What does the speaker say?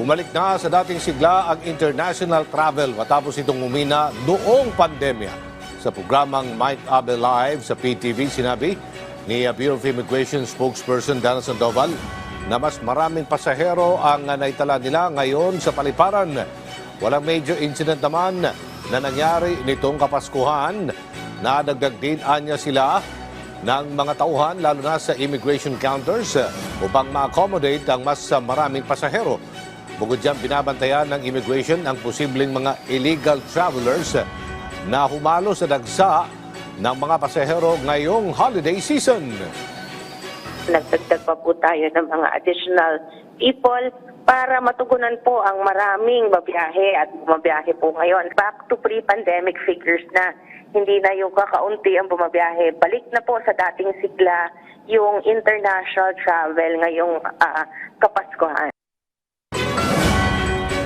Bumalik na sa dating sigla ang international travel matapos itong umina noong pandemya. Sa programang Mike Abe Live sa PTV, sinabi ni Bureau of Immigration spokesperson Dana Sandoval na mas maraming pasahero ang naitala nila ngayon sa paliparan. Walang major incident naman na nangyari nitong Kapaskuhan. Nadagdag din anya sila ng mga tauhan lalo na sa immigration counters upang ma-accommodate ang mas maraming pasahero. Bukod dyan, binabantayan ng immigration ang posibleng mga illegal travelers na humalo sa dagsa ng mga pasahero ngayong holiday season. Nagdagdag pa po tayo ng mga additional people para matugunan po ang maraming babiyahe at bumabiyahe po ngayon. Back to pre-pandemic figures na. Hindi na yung kakaunti ang bumabiyahe. Balik na po sa dating sigla yung international travel ngayong Kapaskuhan.